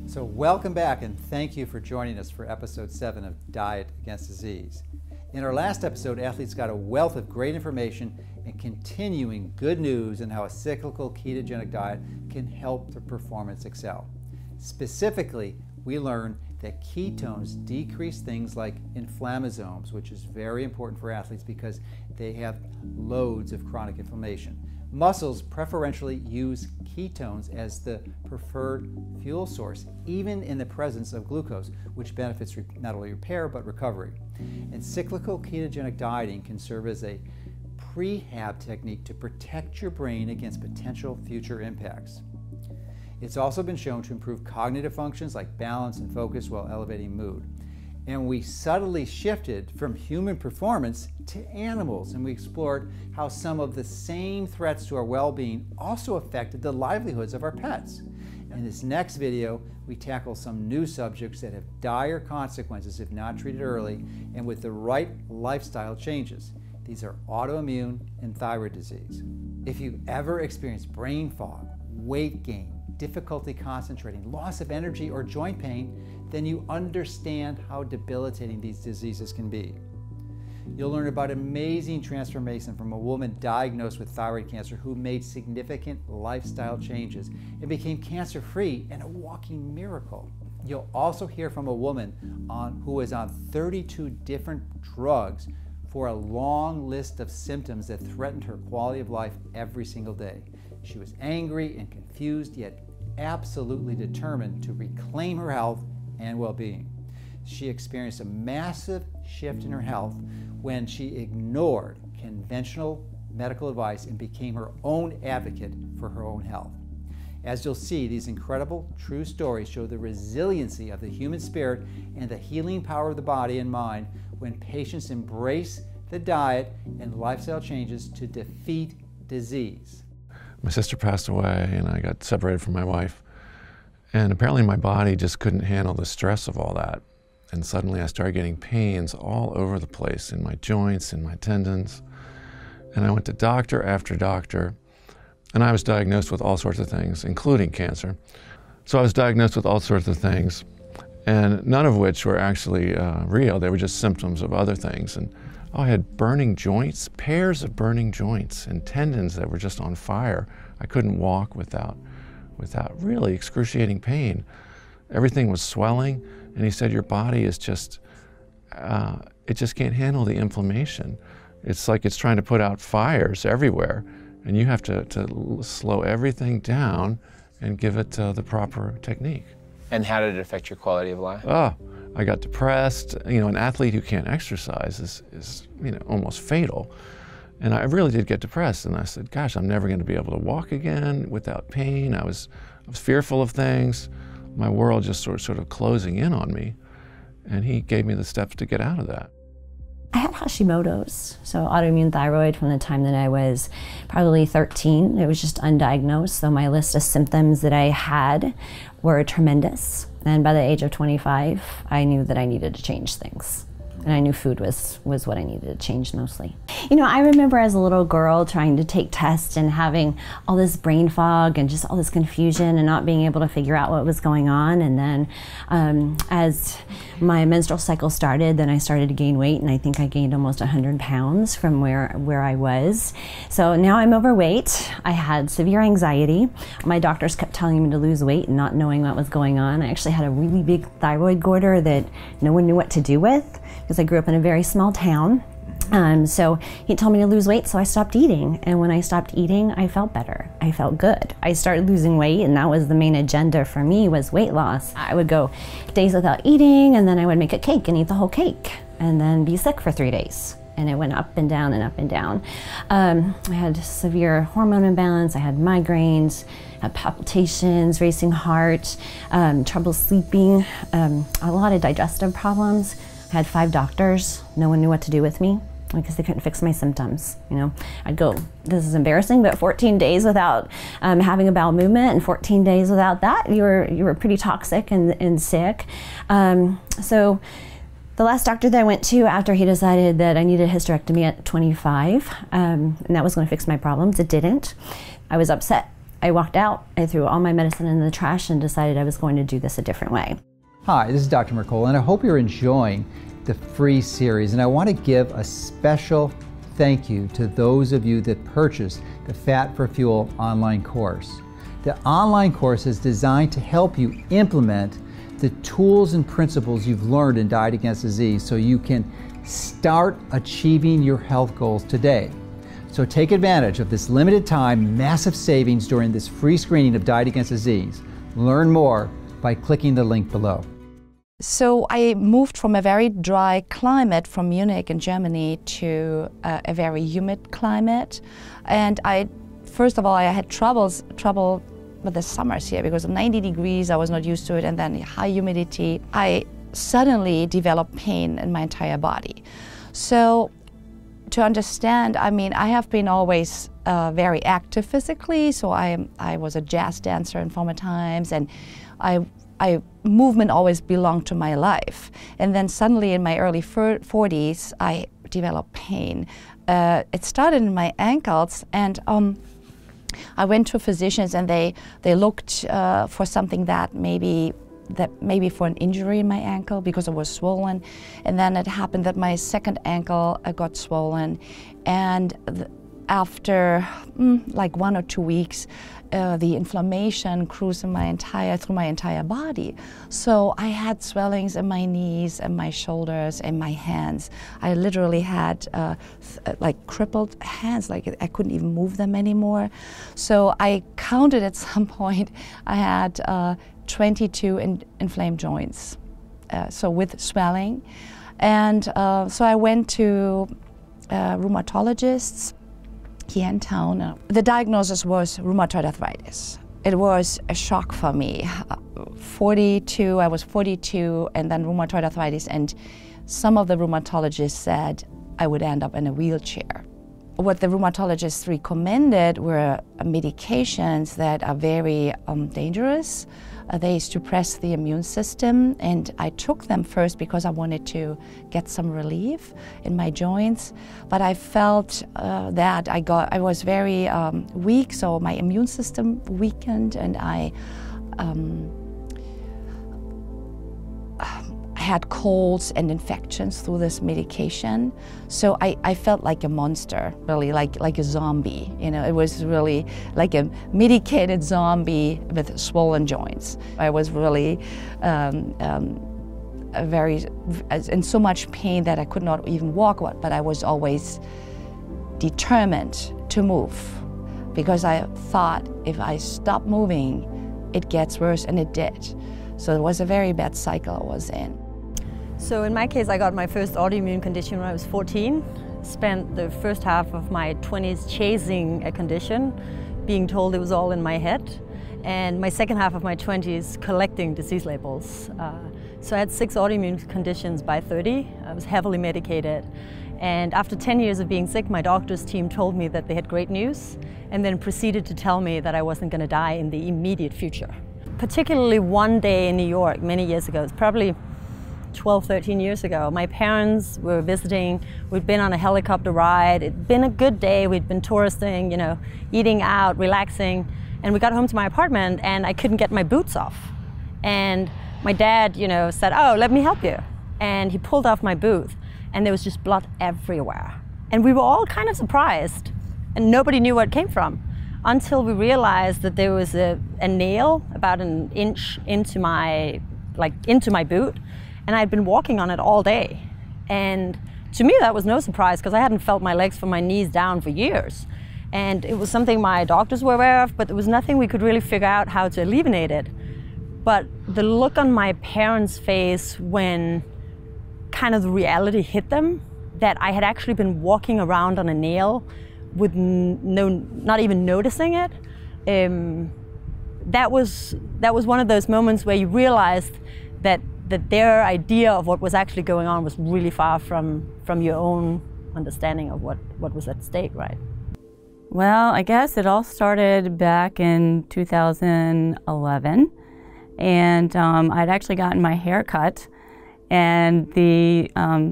So welcome back, and thank you for joining us for episode 7 of Diet Against Disease. In our last episode, athletes got a wealth of great information and continuing good news on how a cyclical ketogenic diet can help the performance excel. Specifically, we learned that ketones decrease things like inflammasomes, which is very important for athletes because they have loads of chronic inflammation. Muscles preferentially use ketones as the preferred fuel source, even in the presence of glucose, which benefits not only repair but recovery. And cyclical ketogenic dieting can serve as a prehab technique to protect your brain against potential future impacts. It's also been shown to improve cognitive functions like balance and focus while elevating mood. And we subtly shifted from human performance to animals, and we explored how some of the same threats to our well-being also affected the livelihoods of our pets. In this next video, we tackle some new subjects that have dire consequences if not treated early and with the right lifestyle changes. These are autoimmune and thyroid disease. If you've ever experienced brain fog, weight gain, difficulty concentrating, loss of energy, or joint pain, then you understand how debilitating these diseases can be. You'll learn about amazing transformation from a woman diagnosed with thyroid cancer who made significant lifestyle changes and became cancer-free and a walking miracle. You'll also hear from a woman who was on 32 different drugs for a long list of symptoms that threatened her quality of life every single day. She was angry and confused, yet absolutely determined to reclaim her health and well-being. She experienced a massive shift in her health when she ignored conventional medical advice and became her own advocate for her own health. As you'll see, these incredible true stories show the resiliency of the human spirit and the healing power of the body and mind when patients embrace the diet and lifestyle changes to defeat disease. My sister passed away and I got separated from my wife. And apparently my body just couldn't handle the stress of all that. And suddenly I started getting pains all over the place in my joints, in my tendons. And I went to doctor after doctor. And I was diagnosed with all sorts of things, including cancer. So I was diagnosed with all sorts of things, and none of which were actually real. They were just symptoms of other things. And I had burning joints, pairs of burning joints, and tendons that were just on fire. I couldn't walk without really excruciating pain. Everything was swelling, and he said, your body is just, it just can't handle the inflammation. It's like it's trying to put out fires everywhere, and you have to slow everything down and give it the proper technique. And how did it affect your quality of life? Oh, I got depressed. You know, an athlete who can't exercise is you know, almost fatal. And I really did get depressed, and I said, gosh, I'm never going to be able to walk again without pain. I was fearful of things. My world just sort of closing in on me. And he gave me the steps to get out of that. I had Hashimoto's, so autoimmune thyroid, from the time that I was probably 13. It was just undiagnosed, so my list of symptoms that I had were tremendous. And by the age of 25, I knew that I needed to change things. And I knew food was what I needed to change mostly. You know, I remember as a little girl trying to take tests and having all this brain fog and just all this confusion and not being able to figure out what was going on. And then as my menstrual cycle started, then I started to gain weight, and I think I gained almost 100 pounds from where I was. So now I'm overweight. I had severe anxiety. My doctors kept telling me to lose weight and not knowing what was going on. I actually had a really big thyroid goiter that no one knew what to do with, because I grew up in a very small town. So he told me to lose weight, so I stopped eating. And when I stopped eating, I felt better. I felt good. I started losing weight, and that was the main agenda for me, was weight loss. I would go days without eating, and then I would make a cake and eat the whole cake, and then be sick for 3 days. And it went up and down and up and down. I had severe hormone imbalance, I had migraines, had palpitations, racing heart, trouble sleeping, a lot of digestive problems. I had 5 doctors. No one knew what to do with me because they couldn't fix my symptoms. You know, I'd go, this is embarrassing, but 14 days without having a bowel movement, and 14 days without that, you were pretty toxic and sick. So the last doctor that I went to after he decided that I needed a hysterectomy at 25, and that was going to fix my problems, it didn't. I was upset. I walked out, I threw all my medicine in the trash and decided I was going to do this a different way. Hi, this is Dr. Mercola, and I hope you're enjoying the free series. And I want to give a special thank you to those of you that purchased the Fat for Fuel online course. The online course is designed to help you implement the tools and principles you've learned in Diet Against Disease so you can start achieving your health goals today. So take advantage of this limited time, massive savings during this free screening of Diet Against Disease. Learn more by clicking the link below. So I moved from a very dry climate from Munich in Germany to a very humid climate. And first of all, I had trouble with the summers here because of 90 degrees, I was not used to it, and then high humidity. I suddenly developed pain in my entire body. So to understand, I mean, I have been always very active physically, so I was a jazz dancer in former times, and movement always belonged to my life. And then suddenly in my early 40s, I developed pain. It started in my ankles, and I went to physicians, and they looked for something that maybe for an injury in my ankle because it was swollen. And then it happened that my second ankle got swollen, and after like 1 or 2 weeks, the inflammation cruised through my entire body. So I had swellings in my knees and my shoulders and my hands. I literally had like crippled hands, like I couldn't even move them anymore. So I counted at some point, I had 22 inflamed joints, so with swelling. And so I went to rheumatologists here in town. The diagnosis was rheumatoid arthritis. It was a shock for me. I was 42, and then rheumatoid arthritis, and some of the rheumatologists said I would end up in a wheelchair. What the rheumatologists recommended were medications that are very dangerous. They suppress the immune system, and I took them first because I wanted to get some relief in my joints. But I felt that I was very weak, so my immune system weakened, and I had colds and infections through this medication. So I felt like a monster, really, like a zombie. You know, it was really like a medicated zombie with swollen joints. I was really in so much pain that I could not even walk, but I was always determined to move because I thought if I stop moving, it gets worse, and it did. So it was a very bad cycle I was in. So in my case, I got my first autoimmune condition when I was 14. Spent the first half of my 20s chasing a condition, being told it was all in my head. And my second half of my 20s collecting disease labels. So I had 6 autoimmune conditions by 30. I was heavily medicated. And after 10 years of being sick, my doctor's team told me that they had great news, and then proceeded to tell me that I wasn't going to die in the immediate future. Particularly one day in New York many years ago, it's probably 12, 13 years ago. My parents were visiting. We'd been on a helicopter ride. It'd been a good day. We'd been touristing, you know, eating out, relaxing. And we got home to my apartment, and I couldn't get my boots off. And my dad, you know, said, "Oh, let me help you." And he pulled off my boot, and there was just blood everywhere. And we were all kind of surprised, and nobody knew where it came from, until we realized that there was a nail about an inch into my boot. And I'd been walking on it all day. And to me, that was no surprise because I hadn't felt my legs from my knees down for years. And it was something my doctors were aware of, but there was nothing we could really figure out how to alleviate it. But the look on my parents' face when kind of the reality hit them, that I had actually been walking around on a nail with not even noticing it, that was one of those moments where you realized that their idea of what was actually going on was really far from your own understanding of what was at stake, right? Well, I guess it all started back in 2011, and I'd actually gotten my hair cut, and the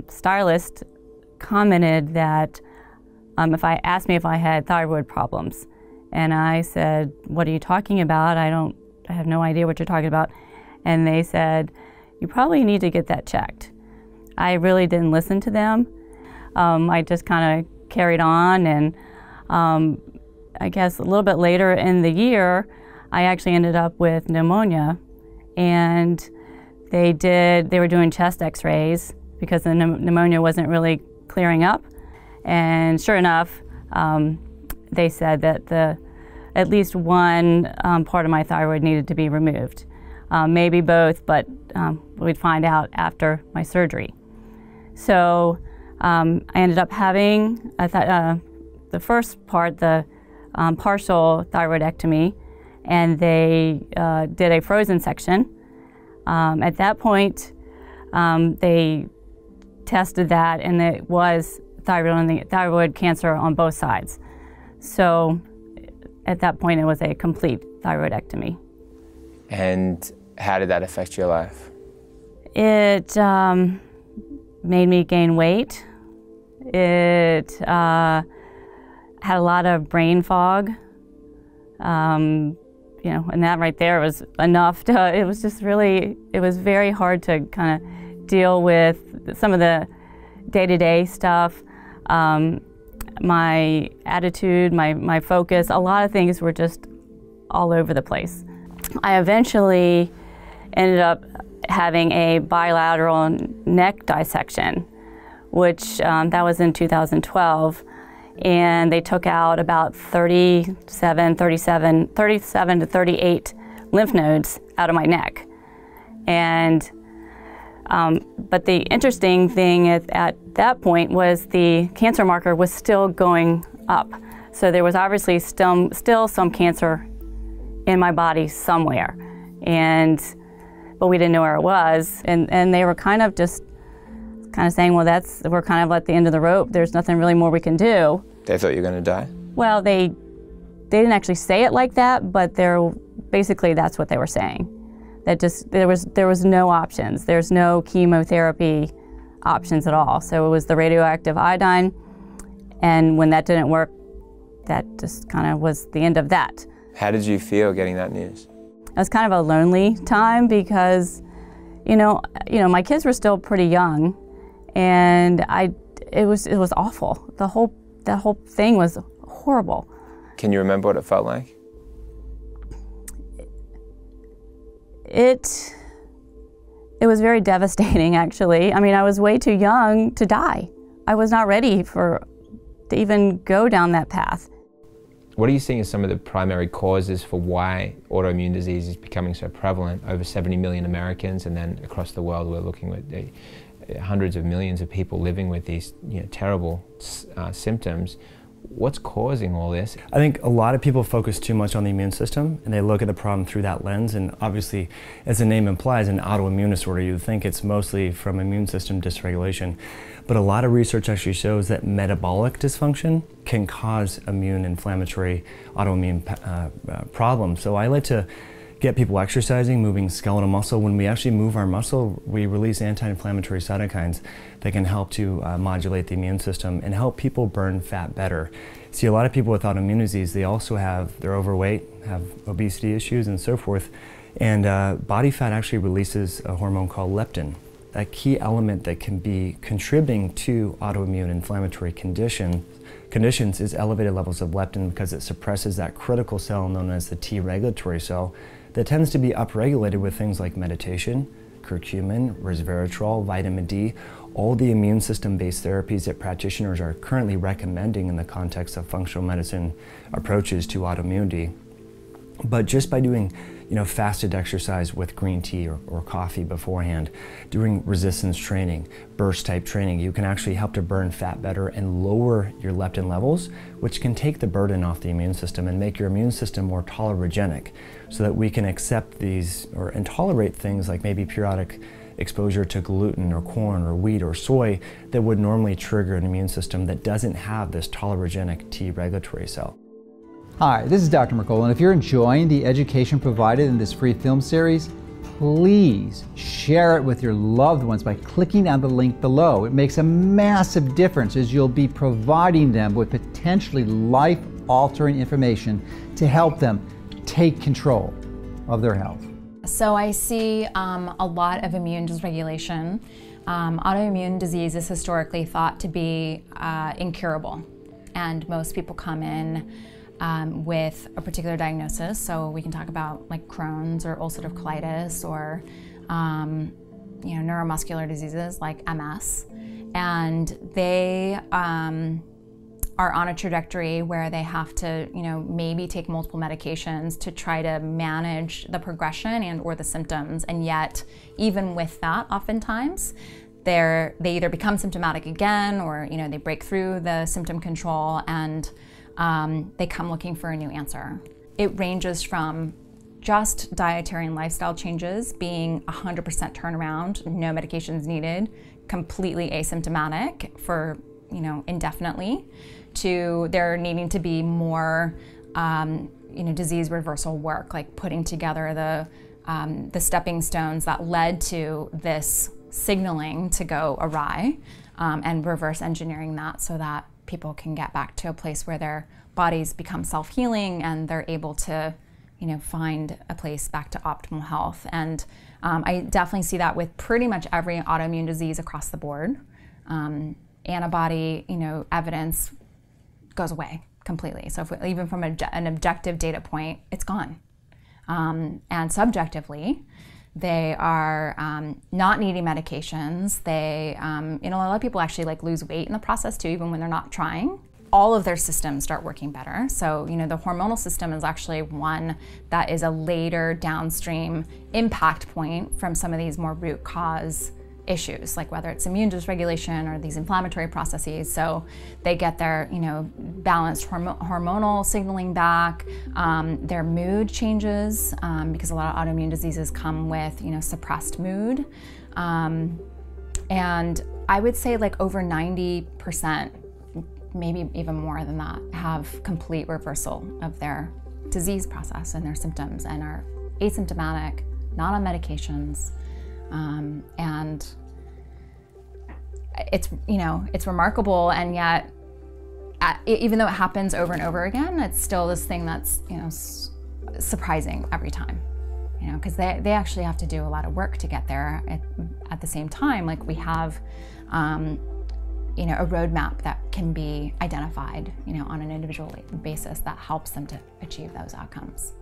stylist commented that if I asked me if I had thyroid problems, And I said, what are you talking about? I have no idea what you're talking about. And they said, you probably need to get that checked. I really didn't listen to them. I just kind of carried on, and I guess a little bit later in the year, I actually ended up with pneumonia, and they were doing chest x-rays because the pneumonia wasn't really clearing up. And sure enough, they said that at least one part of my thyroid needed to be removed. Maybe both, but we'd find out after my surgery. So I ended up having the first part, the partial thyroidectomy, and they did a frozen section. At that point, they tested that, and it was thyroid cancer on both sides. So at that point, it was a complete thyroidectomy. And how did that affect your life? It made me gain weight. It had a lot of brain fog. You know, and that right there was enough to, it was just really, it was very hard to kind of deal with some of the day-to-day stuff. My attitude, my focus, a lot of things were just all over the place. I eventually ended up having a bilateral neck dissection, which that was in 2012. And they took out about 37 to 38 lymph nodes out of my neck. And but the interesting thing at that point was the cancer marker was still going up. So there was obviously still some cancer in my body somewhere, but we didn't know where it was. And they were kind of saying, well, we're kind of at the end of the rope. There's nothing really more we can do. They thought you were going to die? Well, they didn't actually say it like that, but basically that's what they were saying. That just there was no options. There's no chemotherapy options at all. So it was the radioactive iodine, and when that didn't work, that just kind of was the end of that. How did you feel getting that news? It was kind of a lonely time because, you know, my kids were still pretty young, and it was awful. The whole thing was horrible. Can you remember what it felt like? It was very devastating, actually. I mean, I was way too young to die. I was not ready to even go down that path. What are you seeing as some of the primary causes for why autoimmune disease is becoming so prevalent? Over 70 million Americans, and then across the world we're looking at hundreds of millions of people living with these terrible symptoms. What's causing all this? I think a lot of people focus too much on the immune system, and they look at the problem through that lens. And obviously, as the name implies, an autoimmune disorder, you'd think it's mostly from immune system dysregulation. But a lot of research actually shows that metabolic dysfunction can cause immune inflammatory autoimmune problems. So I like to get people exercising, moving skeletal muscle. When we actually move our muscle, we release anti-inflammatory cytokines that can help to modulate the immune system and help people burn fat better. See, a lot of people with autoimmune disease, they're overweight, have obesity issues and so forth, and body fat actually releases a hormone called leptin. A key element that can be contributing to autoimmune inflammatory conditions is elevated levels of leptin, because it suppresses that critical cell known as the T regulatory cell that tends to be upregulated with things like meditation, curcumin, resveratrol, vitamin D, all the immune system-based therapies that practitioners are currently recommending in the context of functional medicine approaches to autoimmunity. But just by doing fasted exercise with green tea or coffee beforehand, doing resistance training, burst type training, you can actually help to burn fat better and lower your leptin levels, which can take the burden off the immune system and make your immune system more tolerogenic, so that we can accept these and tolerate things like maybe periodic exposure to gluten or corn or wheat or soy that would normally trigger an immune system that doesn't have this tolerogenic T regulatory cell. Hi, this is Dr. Mercola, and if you're enjoying the education provided in this free film series, please share it with your loved ones by clicking on the link below. It makes a massive difference, as you'll be providing them with potentially life life-altering information to help them take control of their health. So I see a lot of immune dysregulation. Autoimmune disease is historically thought to be incurable, and most people come in with a particular diagnosis. So we can talk about like Crohn's or ulcerative colitis or neuromuscular diseases like MS, and they are on a trajectory where they have to, maybe take multiple medications to try to manage the progression and or the symptoms. And yet, even with that, oftentimes, they either become symptomatic again or, they break through the symptom control and they come looking for a new answer. It ranges from just dietary and lifestyle changes being 100% turnaround, no medications needed, completely asymptomatic for, indefinitely, to there needing to be more, disease reversal work, like putting together the stepping stones that led to this signaling to go awry, and reverse engineering that so that people can get back to a place where their bodies become self-healing and they're able to, find a place back to optimal health. And I definitely see that with pretty much every autoimmune disease across the board. Antibody, evidence goes away completely. So even from an objective data point, it's gone. And subjectively, they are not needing medications. They, a lot of people actually lose weight in the process too, even when they're not trying. All of their systems start working better. So, the hormonal system is actually one that is a later downstream impact point from some of these more root cause issues, like whether it's immune dysregulation or these inflammatory processes. So they get their, balanced hormonal signaling back, their mood changes, because a lot of autoimmune diseases come with, suppressed mood. And I would say over 90%, maybe even more than that, have complete reversal of their disease process and their symptoms and are asymptomatic, not on medications. And it's remarkable, and yet, even though it happens over and over again, it's still this thing that's, surprising every time, because they actually have to do a lot of work to get there. At the same time, we have, a roadmap that can be identified, on an individual basis that helps them to achieve those outcomes.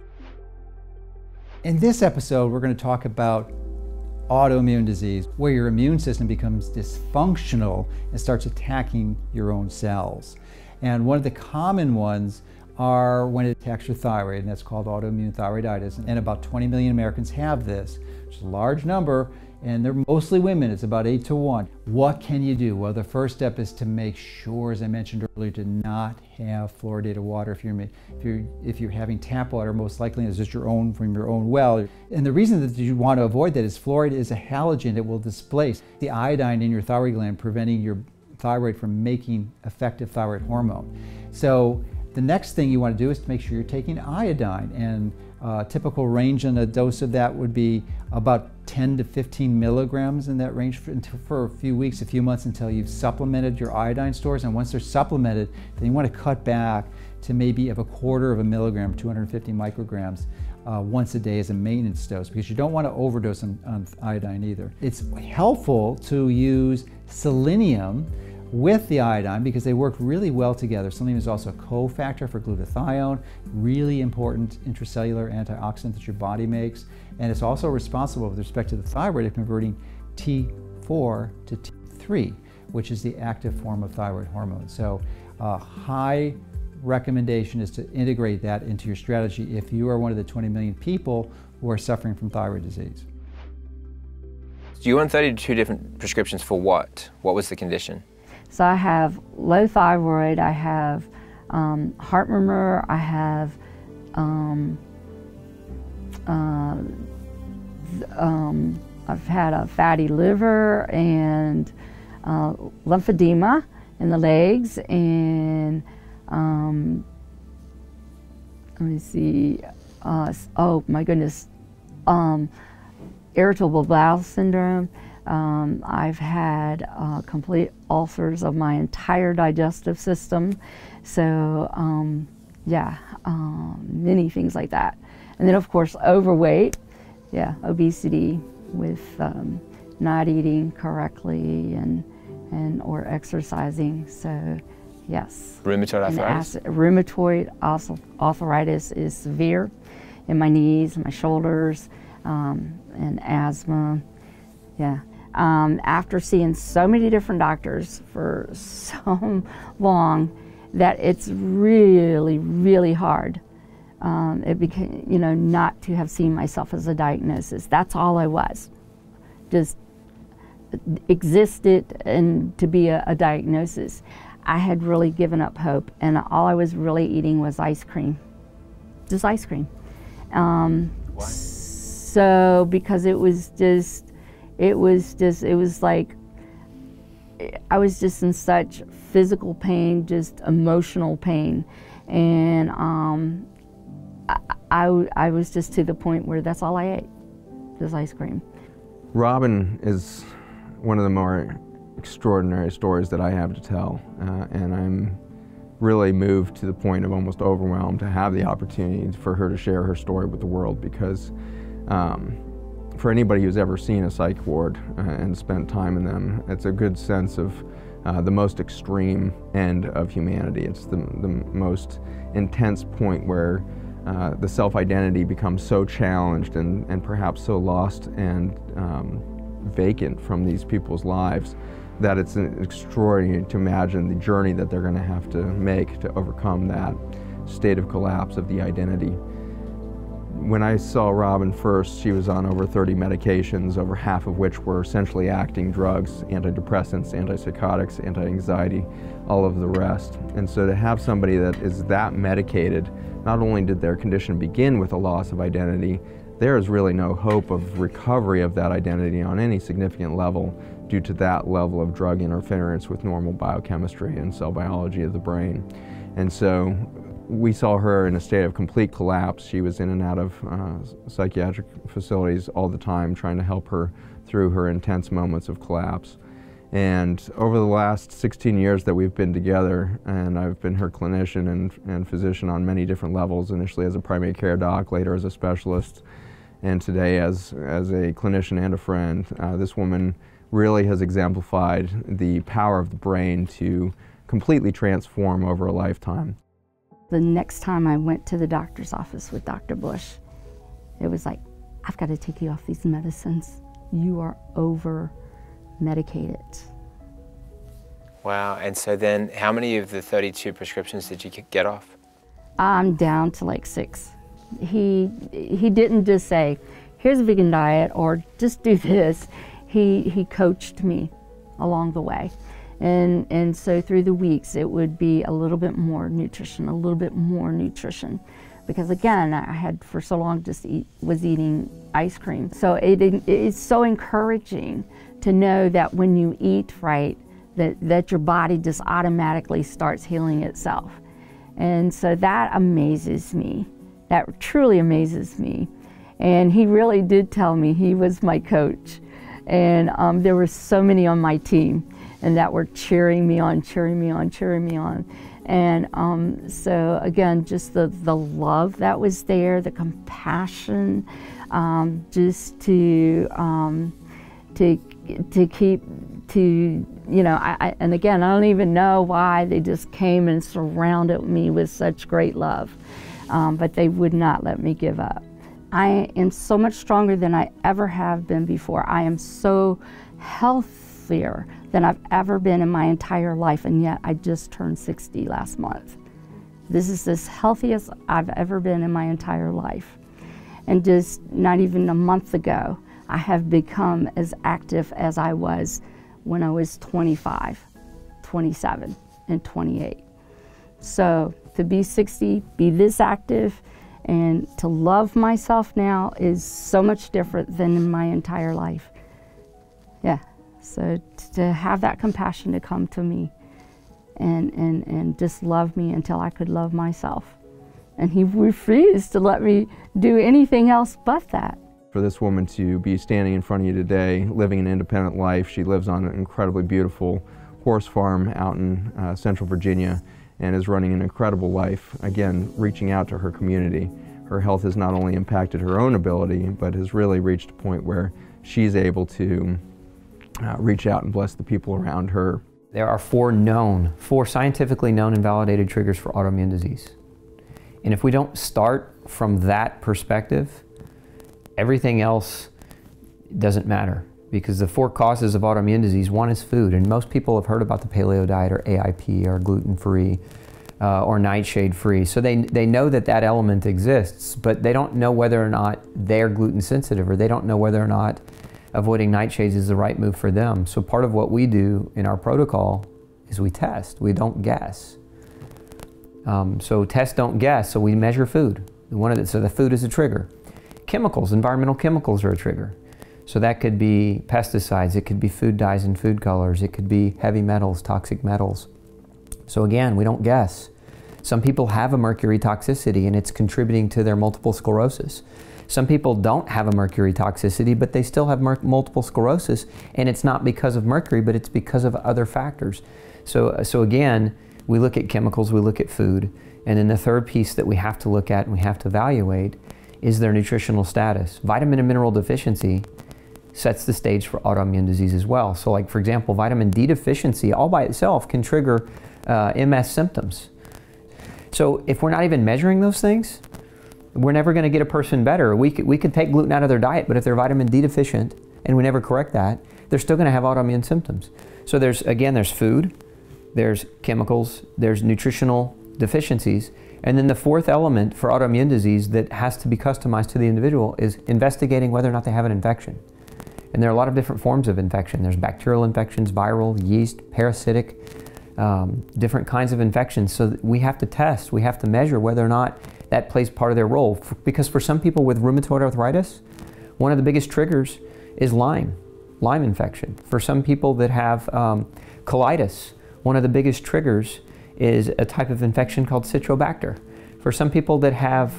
In this episode, we're going to talk about autoimmune disease, where your immune system becomes dysfunctional and starts attacking your own cells. And one of the common ones are when it attacks your thyroid, and that's called autoimmune thyroiditis. And about 20 million Americans have this, which is a large number, and they're mostly women. It's about 8 to 1. What can you do? Well, the first step is to make sure, as I mentioned earlier, to not have fluoridated water. If you're having tap water, most likely it's just from your own well. And the reason that you want to avoid that is fluoride is a halogen. It will displace the iodine in your thyroid gland, preventing your thyroid from making effective thyroid hormone. So the next thing you want to do is to make sure you're taking iodine, and typical range in a dose of that would be about 10 to 15 milligrams in that range for a few weeks, a few months, until you've supplemented your iodine stores. And once they're supplemented, then you want to cut back to maybe of 1/4 of a milligram, 250 micrograms, once a day as a maintenance dose, because you don't want to overdose on iodine either. It's helpful to use selenium with the iodine because they work really well together. Selenium is also a cofactor for glutathione, really important intracellular antioxidant that your body makes, and it's also responsible with respect to the thyroid of converting T4 to T3, which is the active form of thyroid hormone. So high recommendation is to integrate that into your strategy if you are one of the 20 million people who are suffering from thyroid disease. So you were on 32 different prescriptions for what? What was the condition? So I have low thyroid, I have heart murmur, I have I've had a fatty liver and lymphedema in the legs, and let me see, oh my goodness, irritable bowel syndrome. I've had complete ulcers of my entire digestive system. So Yeah, many things like that. And then of course overweight, yeah, obesity with not eating correctly and or exercising. So yes. Rheumatoid arthritis? Rheumatoid arthritis is severe in my knees, my shoulders, and asthma. Yeah. After seeing so many different doctors for so long, that it's really, really hard. It became, you know, not to have seen myself as a diagnosis. That's all I was. Just existed and to be a diagnosis. I had really given up hope, and all I was really eating was ice cream. Just ice cream. Why? So because it was like, I was just in such physical pain, just emotional pain, and I was just to the point where that's all I ate, just ice cream. Robin is one of the more extraordinary stories that I have to tell, and I'm really moved to the point of almost overwhelmed to have the opportunity for her to share her story with the world, because for anybody who's ever seen a psych ward and spent time in them, it's a good sense of the most extreme end of humanity. It's the most intense point where the self-identity becomes so challenged and perhaps so lost and vacant from these people's lives that it's extraordinary to imagine the journey that they're going to have to make to overcome that state of collapse of the identity. When I saw Robin first, she was on over 30 medications, over half of which were essentially acting drugs, antidepressants, antipsychotics, anti-anxiety, all of the rest. And so to have somebody that is that medicated, not only did their condition begin with a loss of identity, there is really no hope of recovery of that identity on any significant level due to that level of drug interference with normal biochemistry and cell biology of the brain. And so we saw her in a state of complete collapse. She was in and out of psychiatric facilities all the time, trying to help her through her intense moments of collapse. And over the last 16 years that we've been together, and I've been her clinician and physician on many different levels, initially as a primary care doc, later as a specialist, and today as a clinician and a friend, this woman really has exemplified the power of the brain to completely transform over a lifetime. The next time I went to the doctor's office with Dr. Bush, it was like, I've got to take you off these medicines. You are over-medicated. Wow, and so then how many of the 32 prescriptions did you get off? I'm down to like 6. He didn't just say, here's a vegan diet or just do this. He coached me along the way. And so through the weeks, it would be a little bit more nutrition, a little bit more nutrition. Because again, I had for so long just was eating ice cream. So it is so encouraging to know that when you eat right, that your body just automatically starts healing itself. And so that amazes me. That truly amazes me. And he really did tell me, he was my coach. And there were so many on my team and that were cheering me on, cheering me on, cheering me on. And so again, just the love that was there, the compassion, just to keep, you know, and again, I don't even know why they just came and surrounded me with such great love, but they would not let me give up. I am so much stronger than I ever have been before. I am so healthier than I've ever been in my entire life, and yet I just turned 60 last month. This is the healthiest I've ever been in my entire life. And just not even a month ago, I have become as active as I was when I was 25, 27, and 28. So to be 60, be this active, and to love myself now is so much different than in my entire life. Yeah, so to have that compassion to come to me and just love me until I could love myself. And he refused to let me do anything else but that. For this woman to be standing in front of you today, living an independent life, she lives on an incredibly beautiful horse farm out in Central Virginia, and is running an incredible life, again, reaching out to her community. Her health has not only impacted her own ability, but has really reached a point where she's able to reach out and bless the people around her. There are four scientifically known and validated triggers for autoimmune disease. And if we don't start from that perspective, everything else doesn't matter. Because the 4 causes of autoimmune disease, one is food, and most people have heard about the paleo diet or AIP or gluten-free or nightshade-free. So they know that that element exists, but they don't know whether or not they're gluten sensitive, or they don't know whether or not avoiding nightshades is the right move for them. So part of what we do in our protocol is we test, we don't guess. So test, don't guess, so we measure food. So the food is a trigger. Chemicals, environmental chemicals are a trigger. So that could be pesticides, it could be food dyes and food colors, it could be heavy metals, toxic metals. So again, we don't guess. Some people have a mercury toxicity and it's contributing to their multiple sclerosis. Some people don't have a mercury toxicity, but they still have multiple sclerosis, and it's not because of mercury, but it's because of other factors. So again, we look at chemicals, we look at food, and then the third piece that we have to look at and we have to evaluate is their nutritional status. Vitamin and mineral deficiency sets the stage for autoimmune disease as well. So like, for example, vitamin D deficiency all by itself can trigger MS symptoms. So if we're not even measuring those things, we're never going to get a person better. We could take gluten out of their diet, but if they're vitamin D deficient and we never correct that, they're still going to have autoimmune symptoms. So there's food, there's chemicals, there's nutritional deficiencies, and then the fourth element for autoimmune disease that has to be customized to the individual is investigating whether or not they have an infection. And there are a lot of different forms of infection. There's bacterial infections, viral, yeast, parasitic, different kinds of infections. So we have to test, we have to measure whether or not that plays part of their role. Because for some people with rheumatoid arthritis, one of the biggest triggers is Lyme infection. For some people that have colitis, one of the biggest triggers is a type of infection called Citrobacter. For some people that have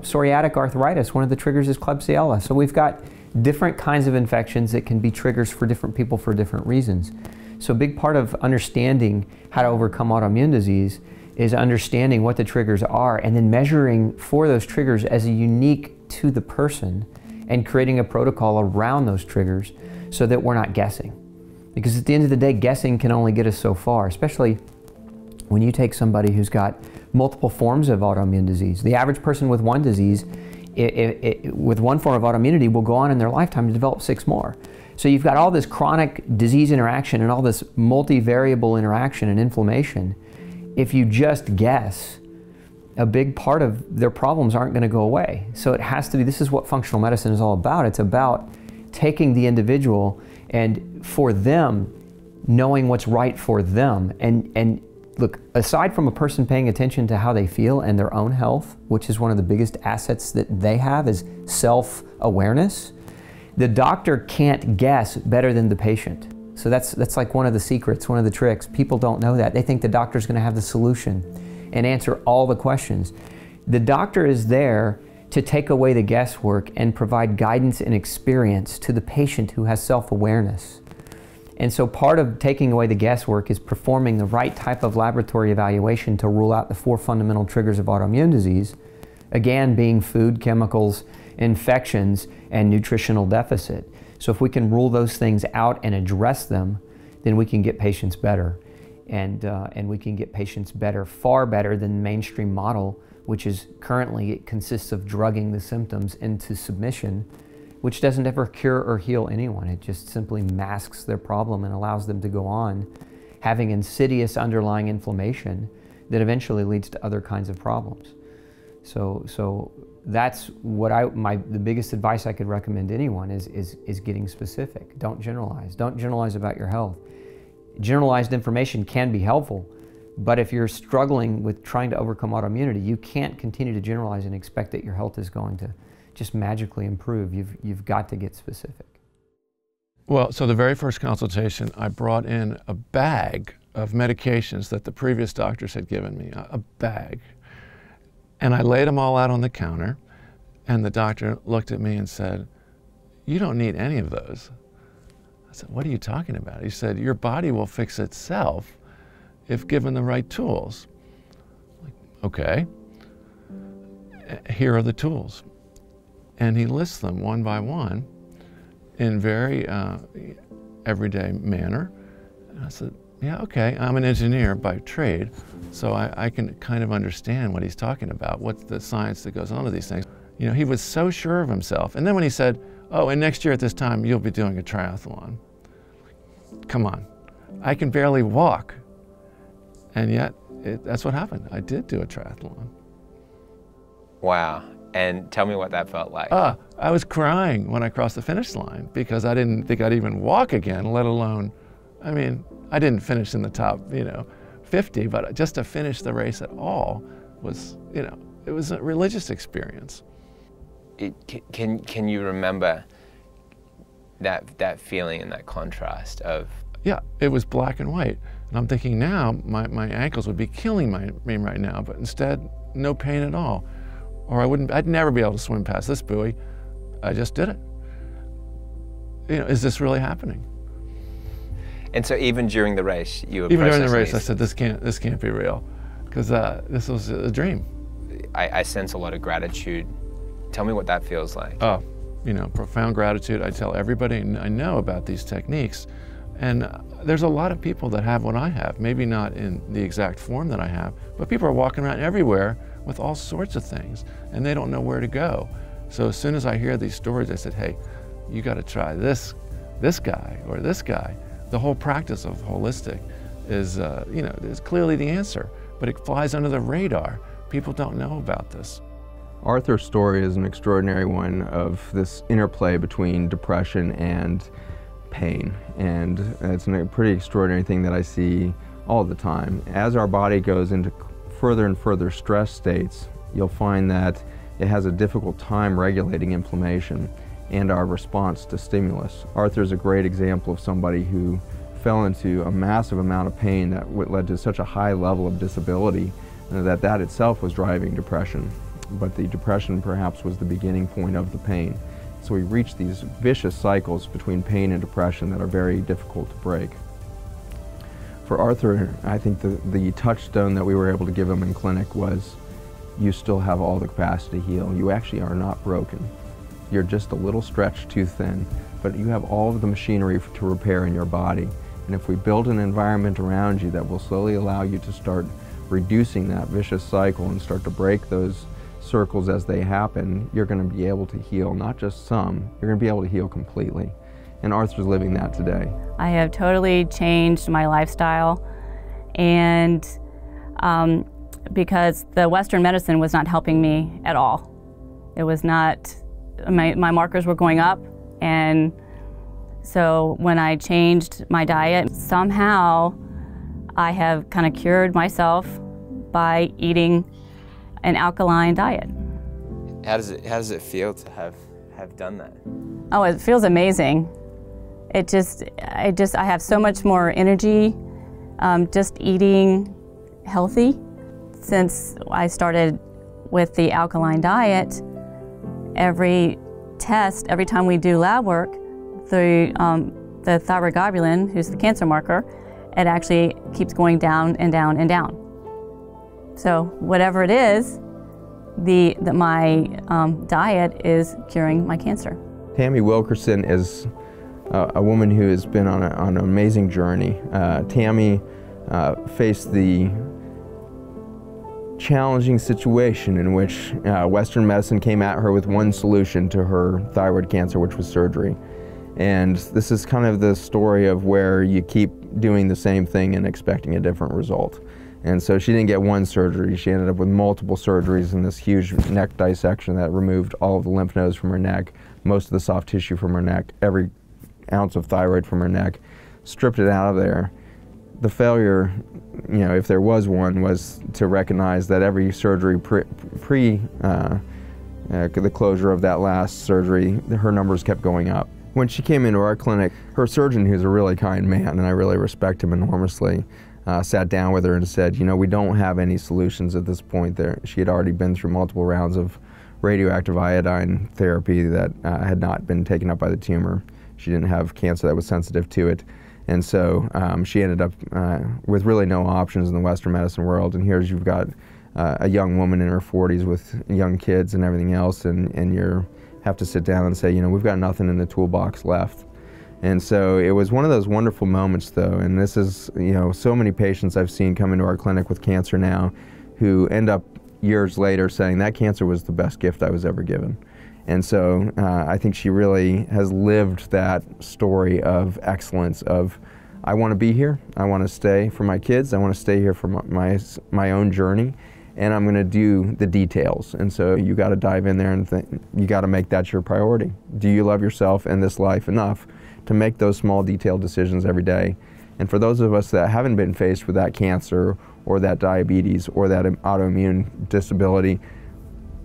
psoriatic arthritis, one of the triggers is Klebsiella. So we've got different kinds of infections that can be triggers for different people for different reasons. So a big part of understanding how to overcome autoimmune disease is understanding what the triggers are and then measuring for those triggers as unique to the person and creating a protocol around those triggers so that we're not guessing. Because at the end of the day, guessing can only get us so far, especially when you take somebody who's got multiple forms of autoimmune disease. The average person with one disease, with one form of autoimmunity, will go on in their lifetime to develop 6 more. So you've got all this chronic disease interaction and all this multivariable interaction and inflammation. If you just guess, a big part of their problems aren't going to go away. So it has to be, this is what functional medicine is all about. It's about taking the individual and for them, knowing what's right for them. And look, aside from a person paying attention to how they feel and their own health, which is one of the biggest assets that they have is self-awareness, the doctor can't guess better than the patient. So that's like one of the secrets, one of the tricks. People don't know that. They think the doctor's going to have the solution and answer all the questions. The doctor is there to take away the guesswork and provide guidance and experience to the patient who has self-awareness. And so part of taking away the guesswork is performing the right type of laboratory evaluation to rule out the 4 fundamental triggers of autoimmune disease, again being food, chemicals, infections, and nutritional deficit. So if we can rule those things out and address them, then we can get patients better. And we can get patients better, far better than the mainstream model, which is currently, it consists of drugging the symptoms into submission, which doesn't ever cure or heal anyone. It just simply masks their problem and allows them to go on having insidious underlying inflammation that eventually leads to other kinds of problems. So that's what the biggest advice I could recommend anyone is getting specific. Don't generalize. Don't generalize about your health. Generalized information can be helpful, but if you're struggling with trying to overcome autoimmunity, you can't continue to generalize and expect that your health is going to just magically improve. You've got to get specific. Well, so the very first consultation, I brought in a bag of medications that the previous doctors had given me, a bag. And I laid them all out on the counter, and the doctor looked at me and said, "You don't need any of those." I said, "What are you talking about?" He said, "Your body will fix itself if given the right tools." okay, here are the tools. And he lists them one by one in very everyday manner. And I said, yeah, okay, I'm an engineer by trade, so I can kind of understand what he's talking about, what's the science that goes on to these things. You know, he was so sure of himself. And then when he said, oh, and next year at this time, you'll be doing a triathlon. Come on, I can barely walk. And yet, that's what happened. I did do a triathlon. Wow. And tell me what that felt like. I was crying when I crossed the finish line because I didn't think I'd even walk again, let alone, I mean, I didn't finish in the top, 50, but just to finish the race at all was, it was a religious experience. Can you remember that feeling and that contrast of? Yeah, it was black and white. And I'm thinking now, my ankles would be killing me right now, but instead, no pain at all. Or I'd never be able to swim past this buoy. I just did it. Is this really happening? And so even during the race, you were even during the race, I said, this can't be real, because this was a dream. I sense a lot of gratitude. Tell me what that feels like. Oh, profound gratitude. I tell everybody I know about these techniques, and there's a lot of people that have what I have, maybe not in the exact form that I have, but people are walking around everywhere with all sorts of things, and they don't know where to go. So as soon as I hear these stories, I said, hey, you got to try this guy or this guy. The whole practice of holistic is, is clearly the answer, but it flies under the radar. People don't know about this. Arthur's story is an extraordinary one of this interplay between depression and pain, and it's a pretty extraordinary thing that I see all the time. As our body goes into further and further stress states, you'll find that it has a difficult time regulating inflammation and our response to stimulus. Arthur's a great example of somebody who fell into a massive amount of pain that led to such a high level of disability that itself was driving depression. But the depression perhaps was the beginning point of the pain. So we reach these vicious cycles between pain and depression that are very difficult to break. For Arthur, I think the touchstone that we were able to give him in clinic was, you still have all the capacity to heal. You actually are not broken. You're just a little stretched too thin, but you have all of the machinery to repair in your body. And if we build an environment around you that will slowly allow you to start reducing that vicious cycle and start to break those circles as they happen, you're going to be able to heal, not just some, you're going to be able to heal completely. And Arthur's living that today. I have totally changed my lifestyle, and because the Western medicine was not helping me at all. It was not, my markers were going up, and so when I changed my diet, somehow I have kind of cured myself by eating an alkaline diet. How does it feel to have done that? Oh, it feels amazing. I have so much more energy just eating healthy. Since I started with the alkaline diet, every time we do lab work, the thyroid globulin, who's the cancer marker, it actually keeps going down and down and down. So whatever it is, my diet is curing my cancer. Tami Wilkerson is a woman who has been on an amazing journey. Tami faced the challenging situation in which Western medicine came at her with one solution to her thyroid cancer, which was surgery. And this is kind of the story of where you keep doing the same thing and expecting a different result. And so she didn't get one surgery, she ended up with multiple surgeries and this huge neck dissection that removed all of the lymph nodes from her neck, most of the soft tissue from her neck, every ounce of thyroid from her neck, stripped it out of there. The failure, if there was one, was to recognize that every surgery pre the closure of that last surgery, her numbers kept going up. When she came into our clinic, her surgeon, who's a really kind man, and I really respect him enormously, sat down with her and said, we don't have any solutions at this point. She had already been through multiple rounds of radioactive iodine therapy that had not been taken up by the tumor. She didn't have cancer that was sensitive to it. And so she ended up with really no options in the Western medicine world. And here you've got a young woman in her 40s with young kids and everything else, and you have to sit down and say, you know, we've got nothing in the toolbox left. And so it was one of those wonderful moments, though, and this is, you know, so many patients I've seen come into our clinic with cancer now who end up years later saying that cancer was the best gift I was ever given. And so I think she really has lived that story of excellence of, I want to be here, I want to stay for my kids, I want to stay here for my own journey, and I'm going to do the details. And so you got to dive in there and you got to make that your priority. Do you love yourself and this life enough to make those small detailed decisions every day? And for those of us that haven't been faced with that cancer or that diabetes or that autoimmune disability,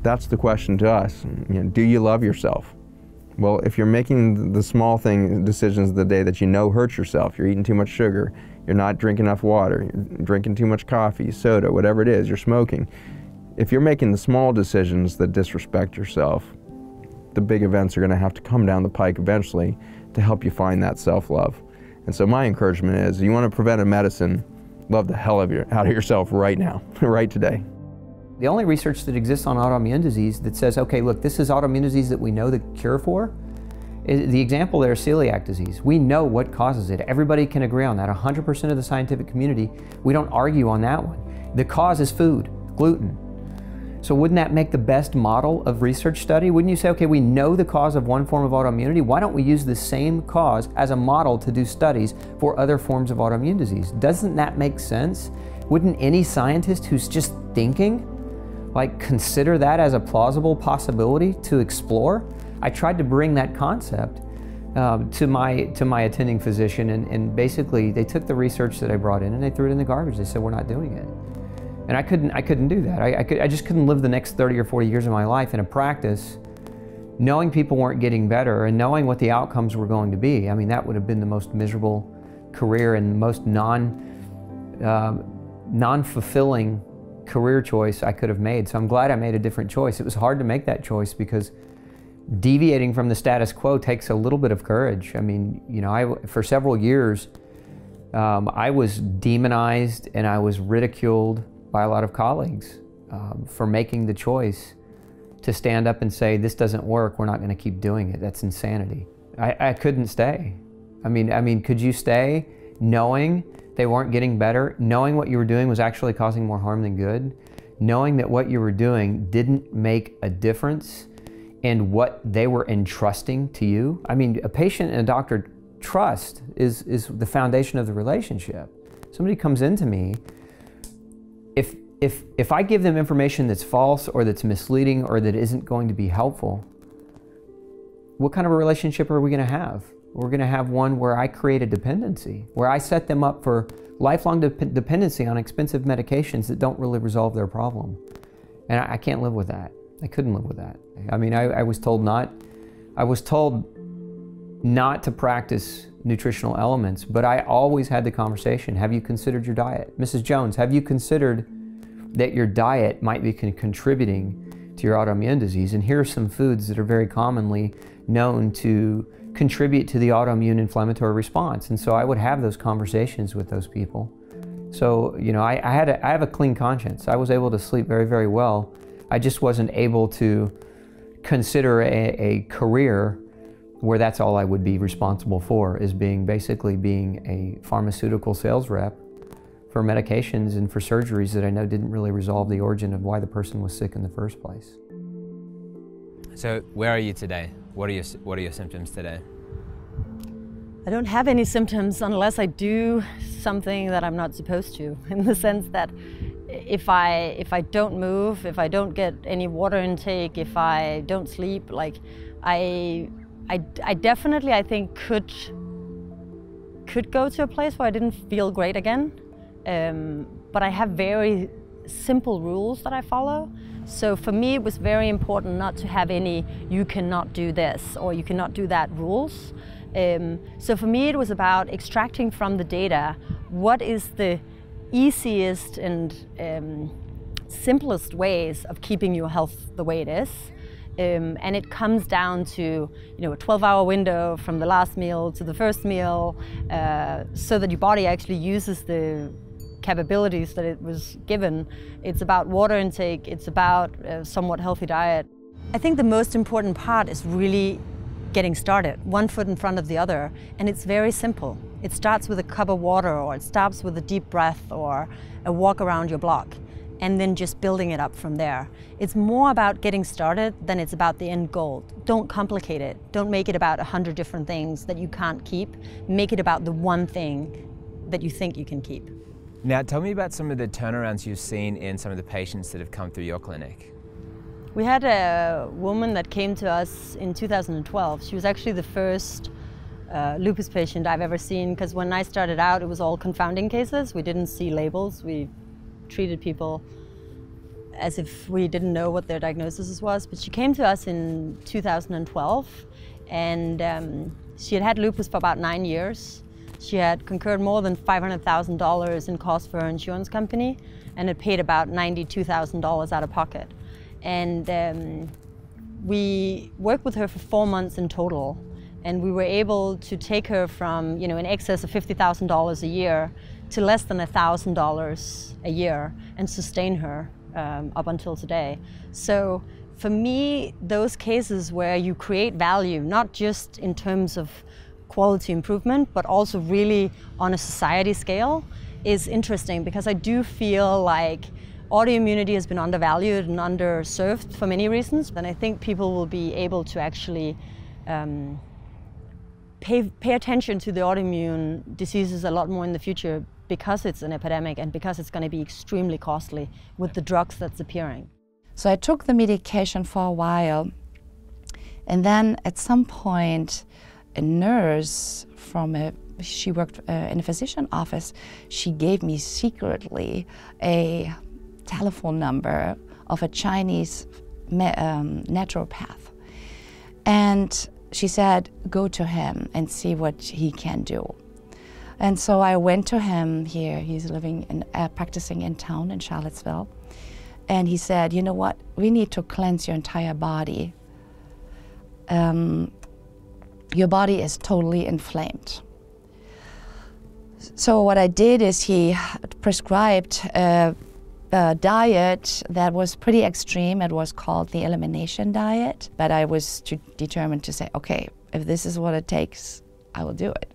that's the question to us. You know, do you love yourself? Well, if you're making the small decisions of the day that you know hurt yourself, you're eating too much sugar, you're not drinking enough water, you're drinking too much coffee, soda, whatever it is, you're smoking. If you're making the small decisions that disrespect yourself, the big events are going to have to come down the pike eventually to help you find that self-love. And so my encouragement is, you want to prevent a medicine, love the hell out of yourself right now, right today. The only research that exists on autoimmune disease that says, okay, look, this is autoimmune disease that we know the cure for, the example there is celiac disease. We know what causes it. Everybody can agree on that. 100% of the scientific community, we don't argue on that one. The cause is food, gluten. So wouldn't that make the best model of research study? Wouldn't you say, okay, we know the cause of one form of autoimmunity, why don't we use the same cause as a model to do studies for other forms of autoimmune disease? Doesn't that make sense? Wouldn't any scientist who's just thinking, like, consider that as a plausible possibility to explore? I tried to bring that concept to my attending physician, and basically they took the research that I brought in and they threw it in the garbage. They said, we're not doing it. And I couldn't do that. I just couldn't live the next 30 or 40 years of my life in a practice knowing people weren't getting better and knowing what the outcomes were going to be. I mean, that would have been the most miserable career and the most non-fulfilling career choice I could have made. So I'm glad I made a different choice. It was hard to make that choice because deviating from the status quo takes a little bit of courage. I mean, you know, for several years, I was demonized and I was ridiculed by a lot of colleagues for making the choice to stand up and say, this doesn't work, we're not going to keep doing it. That's insanity. I couldn't stay. I mean, could you stay knowing they weren't getting better, knowing what you were doing was actually causing more harm than good, knowing that what you were doing didn't make a difference in what they were entrusting to you? I mean, a patient and a doctor, trust is the foundation of the relationship. Somebody comes into me, if I give them information that's false or that's misleading or that isn't going to be helpful, what kind of a relationship are we going to have? We're going to have one where I create a dependency, where I set them up for lifelong dependency on expensive medications that don't really resolve their problem. And I can't live with that. I couldn't live with that. I mean, I was told not to practice nutritional elements, but I always had the conversation, have you considered your diet? Mrs. Jones, have you considered that your diet might be contributing to your autoimmune disease? And here are some foods that are very commonly known to contribute to the autoimmune inflammatory response. And so I would have those conversations with those people. So, you know, I have a clean conscience. I was able to sleep very, very well. I just wasn't able to consider a career where that's all I would be responsible for, is basically being a pharmaceutical sales rep for medications and for surgeries that I know didn't really resolve the origin of why the person was sick in the first place. So where are you today? What are your symptoms today? I don't have any symptoms unless I do something that I'm not supposed to, in the sense that if I don't move, if I don't get any water intake, if I don't sleep, like I definitely, I think, could go to a place where I didn't feel great again. But I have very simple rules that I follow. So for me, it was very important not to have any "you cannot do this" or "you cannot do that" rules. So for me, it was about extracting from the data what is the easiest and simplest ways of keeping your health the way it is. And it comes down to, you know, a 12-hour window from the last meal to the first meal, so that your body actually uses capabilities that it was given. It's about water intake, it's about a somewhat healthy diet. I think the most important part is really getting started, one foot in front of the other, and it's very simple. It starts with a cup of water, or it starts with a deep breath or a walk around your block, and then just building it up from there. It's more about getting started than it's about the end goal. Don't complicate it. Don't make it about 100 different things that you can't keep. Make it about the one thing that you think you can keep. Now, tell me about some of the turnarounds you've seen in some of the patients that have come through your clinic. We had a woman that came to us in 2012. She was actually the first lupus patient I've ever seen, because when I started out, it was all confounding cases. We didn't see labels. We treated people as if we didn't know what their diagnosis was. But she came to us in 2012, and she had had lupus for about 9 years. She had incurred more than $500,000 in costs for her insurance company, and had paid about $92,000 out of pocket. And we worked with her for 4 months in total, and we were able to take her from, in excess of $50,000 a year to less than $1,000 a year and sustain her up until today. So for me, those cases where you create value, not just in terms of quality improvement, but also really on a society scale, is interesting, because I do feel like autoimmunity has been undervalued and underserved for many reasons, and I think people will be able to actually pay attention to the autoimmune diseases a lot more in the future, because it's an epidemic and because it's going to be extremely costly with the drugs that's appearing. So I took the medication for a while, and then at some point a nurse she worked in a physician office, she gave me secretly a telephone number of a Chinese naturopath. And she said, go to him and see what he can do. And so I went to him here. He's practicing in town in Charlottesville. And he said, you know what, we need to cleanse your entire body. Your body is totally inflamed. So what I did is he prescribed a diet that was pretty extreme. It was called the elimination diet. But I was determined to say, okay, if this is what it takes, I will do it.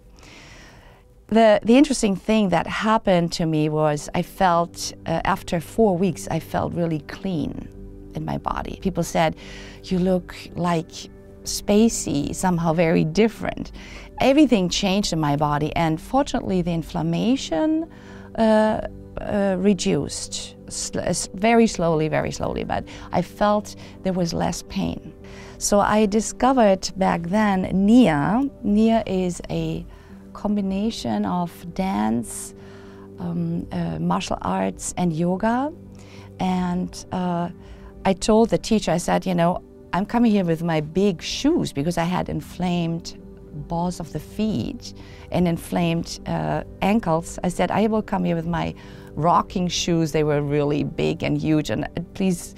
The interesting thing that happened to me was I felt, after 4 weeks, I felt really clean in my body. People said, you look like spacey, somehow very different. Everything changed in my body, and fortunately the inflammation reduced very slowly, but I felt there was less pain. So I discovered back then NIA. NIA is a combination of dance, martial arts, and yoga. And I told the teacher, I said, I'm coming here with my big shoes because I had inflamed balls of the feet and inflamed ankles. I said, I will come here with my rocking shoes. They were really big and huge, and please,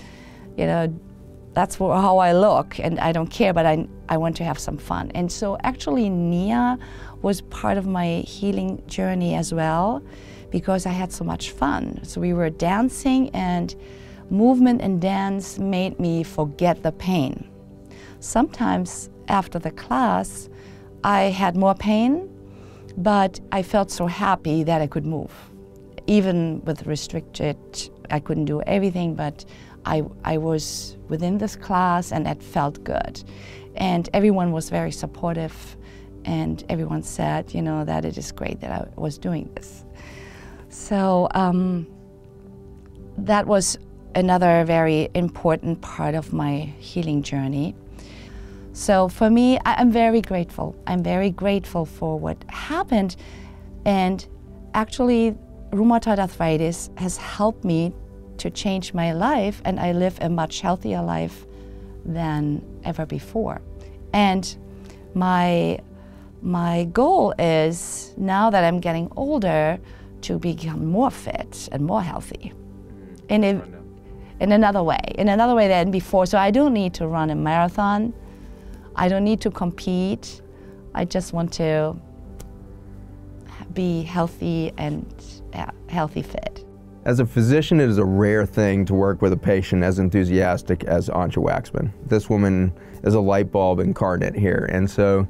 that's how I look, and I don't care, but I want to have some fun. And so actually NIA was part of my healing journey as well, because I had so much fun. So we were dancing, and movement and dance made me forget the pain. Sometimes after the class, I had more pain, but I felt so happy that I could move. Even with restricted, I couldn't do everything, but I was within this class, and it felt good. And everyone was very supportive, and everyone said, that it is great that I was doing this. So that was another very important part of my healing journey. So for me, I'm very grateful. I'm very grateful for what happened, and actually rheumatoid arthritis has helped me to change my life, and I live a much healthier life than ever before. And my goal is, now that I'm getting older, to become more fit and more healthy in another way than before. So I don't need to run a marathon. I don't need to compete. I just want to be healthy and healthy fit. As a physician, it is a rare thing to work with a patient as enthusiastic as Antje Waxman. This woman is a light bulb incarnate here, and so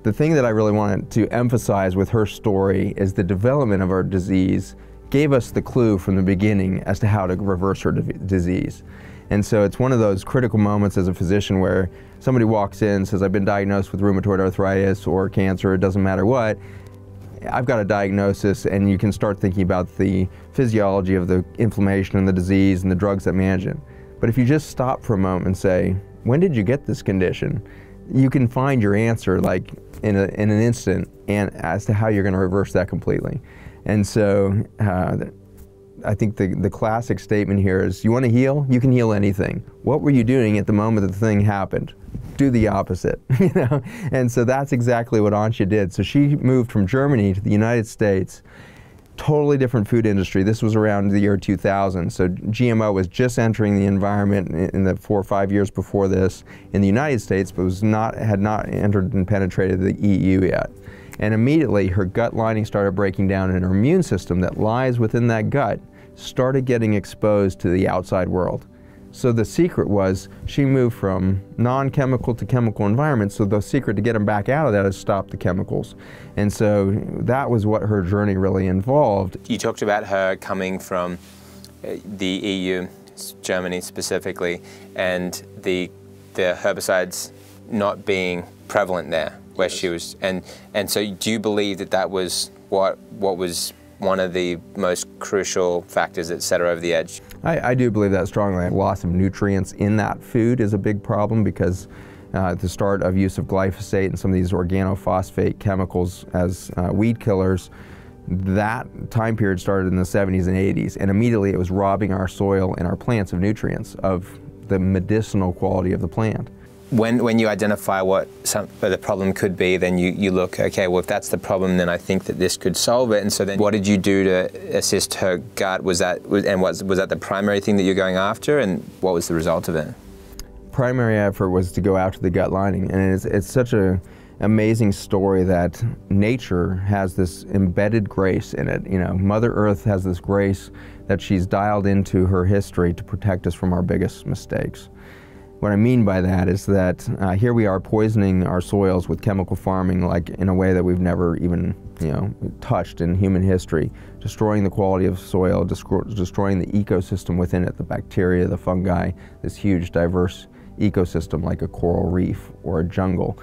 the thing that I really wanted to emphasize with her story is the development of our disease gave us the clue from the beginning as to how to reverse her disease. And so it's one of those critical moments as a physician where somebody walks in and says, I've been diagnosed with rheumatoid arthritis or cancer, it doesn't matter what. I've got a diagnosis, and you can start thinking about the physiology of the inflammation and the disease and the drugs that manage it. But if you just stop for a moment and say, when did you get this condition? You can find your answer like in an instant, and as to how you're going to reverse that completely. And so I think the classic statement here is, you want to heal? You can heal anything. What were you doing at the moment that the thing happened? Do the opposite, you know? And so that's exactly what Antje did. So she moved from Germany to the United States, totally different food industry. This was around the year 2000. So GMO was just entering the environment in the 4 or 5 years before this in the United States, but had not entered and penetrated the EU yet. And immediately her gut lining started breaking down, and her immune system that lies within that gut started getting exposed to the outside world. So the secret was she moved from non-chemical to chemical environments, so the secret to get them back out of that is stop the chemicals. And so that was what her journey really involved. You talked about her coming from the EU, Germany specifically, and the herbicides not being prevalent there where she was. And so do you believe that that was what was one of the most crucial factors that set her over the edge? I do believe that strongly. Loss of nutrients in that food is a big problem, because the start of use of glyphosate and some of these organophosphate chemicals as weed killers, that time period started in the 70s and 80s, and immediately it was robbing our soil and our plants of nutrients, of the medicinal quality of the plant. When you identify what the problem could be, then you look, okay, well, if that's the problem, then I think that this could solve it. And so then what did you do to assist her gut? Was that the primary thing that you're going after, and what was the result of it? Primary effort was to go after the gut lining, and it's such an amazing story that nature has this embedded grace in it. You know, Mother Earth has this grace that she's dialed into her history to protect us from our biggest mistakes. What I mean by that is that here we are poisoning our soils with chemical farming, like in a way that we've never even, touched in human history, destroying the quality of soil, destroying the ecosystem within it, the bacteria, the fungi, this huge diverse ecosystem like a coral reef or a jungle,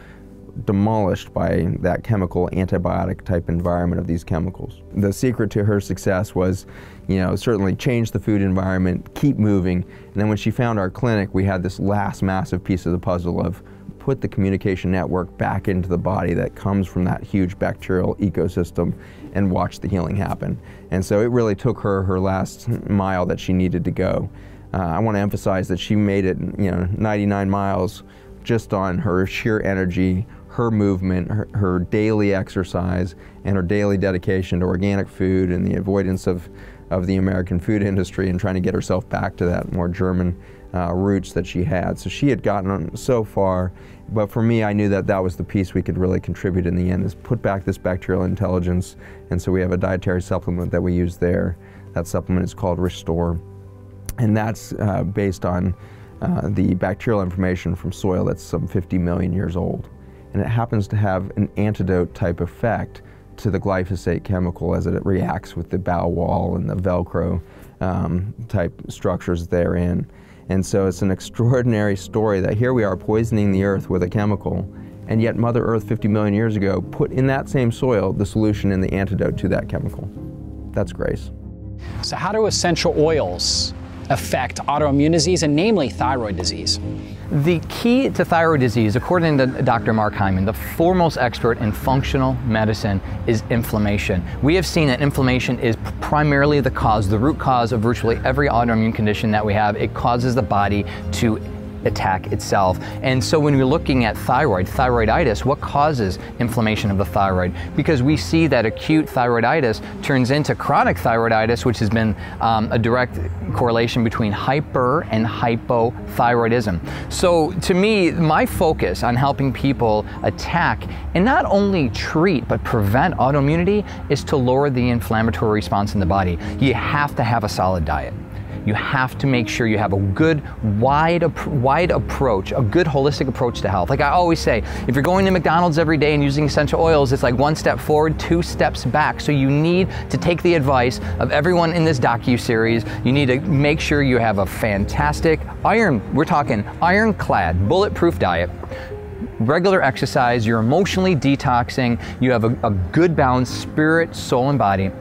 demolished by that chemical antibiotic type environment of these chemicals. The secret to her success was, certainly change the food environment, keep moving, and then when she found our clinic, we had this last massive piece of the puzzle of put the communication network back into the body that comes from that huge bacterial ecosystem and watch the healing happen. And so it really took her last mile that she needed to go. I want to emphasize that she made it, 99 miles just on her sheer energy, her movement, her daily exercise, and her daily dedication to organic food and the avoidance of the American food industry, and trying to get herself back to that more German roots that she had. So she had gotten so far, but for me, I knew that that was the piece we could really contribute in the end, is put back this bacterial intelligence. And so we have a dietary supplement that we use there. That supplement is called Restore, and that's based on the bacterial information from soil that's some 50 million years old. And it happens to have an antidote type effect to the glyphosate chemical as it reacts with the bow wall and the Velcro type structures therein. And so it's an extraordinary story that here we are poisoning the earth with a chemical, and yet Mother Earth 50 million years ago put in that same soil the solution and the antidote to that chemical. That's grace. So how do essential oils affect autoimmune disease, and namely thyroid disease? The key to thyroid disease, according to Dr. Mark Hyman, the foremost expert in functional medicine, is inflammation. We have seen that inflammation is primarily the root cause of virtually every autoimmune condition that we have. It causes the body to attack itself. And so when we're looking at thyroiditis, what causes inflammation of the thyroid? Because we see that acute thyroiditis turns into chronic thyroiditis, which has been a direct correlation between hyper and hypothyroidism. So to me, my focus on helping people attack and not only treat but prevent autoimmunity is to lower the inflammatory response in the body. You have to have a solid diet. You have to make sure you have a good, wide approach, a good holistic approach to health. Like I always say, if you're going to McDonald's every day and using essential oils, it's like 1 step forward, 2 steps back. So you need to take the advice of everyone in this docu-series. You need to make sure you have a fantastic we're talking ironclad, bulletproof diet, regular exercise, you're emotionally detoxing, you have a good balance, spirit, soul, and body.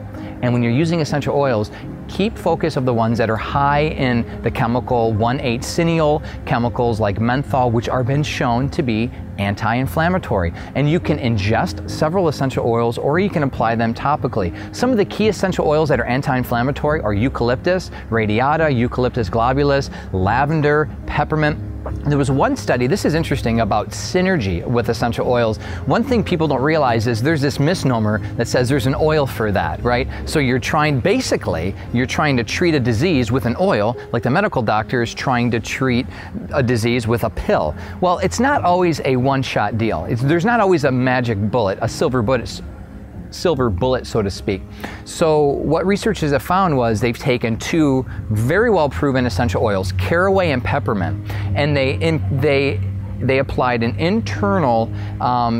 And when you're using essential oils, keep focus of the ones that are high in the chemical 1,8-cineol, chemicals like menthol, which are been shown to be anti-inflammatory. And you can ingest several essential oils or you can apply them topically. Some of the key essential oils that are anti-inflammatory are eucalyptus radiata, eucalyptus globulus, lavender, peppermint. There was one study, this is interesting, about synergy with essential oils. One thing people don't realize is there's this misnomer that says there's an oil for that, right? So you're trying to treat a disease with an oil, like the medical doctor is trying to treat a disease with a pill. Well, it's not always a one-shot deal. There's not always a magic bullet, a silver bullet, so to speak. So what researchers have found was they've taken 2 very well proven essential oils, caraway and peppermint, and they applied an internal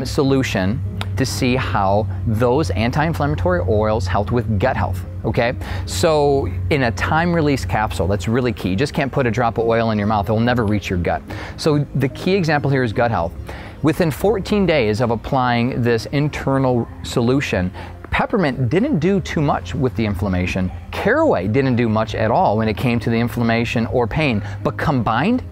solution to see how those anti-inflammatory oils helped with gut health. Okay, so in a time-release capsule, that's really key. You just can't put a drop of oil in your mouth. It will never reach your gut. So the key example here is gut health. Within 14 days of applying this internal solution, peppermint didn't do too much with the inflammation. Caraway didn't do much at all when it came to the inflammation or pain, but combined,